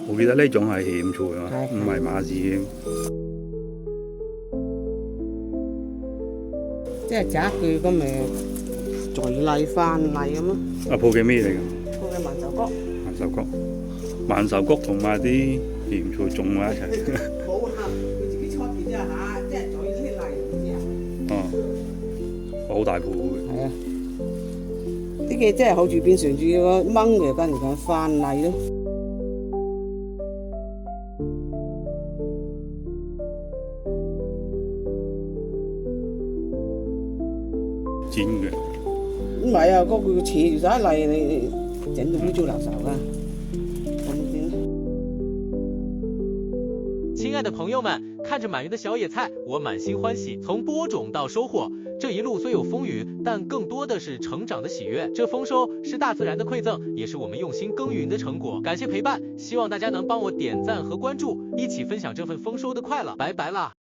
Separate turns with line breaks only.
我記得呢種係鹹菜啊，唔係馬子英。
即係摘佢咁咪再嚟翻嚟咁咯。
鋪嘅咩嚟㗎？
鋪嘅萬壽菊。
萬壽菊，萬壽菊同埋啲鹹菜種埋一齊。
冇合，佢自己出嘅啫嚇，即係再啲嚟嘅。
哦，好大鋪嘅。
係啊，啲嘅即係好似變成住個掹嘅，跟住佢翻嚟咯。
煎嘅。
唔係啊，嗰個切住晒嚟，你整到污糟垃圾㗎。
亲爱的朋友们，看着满园的小野菜，我满心欢喜。从播种到收获，这一路虽有风雨，但更多的是成长的喜悦。这丰收是大自然的馈赠，也是我们用心耕耘的成果。感谢陪伴，希望大家能帮我点赞和关注，一起分享这份丰收的快乐。拜拜啦！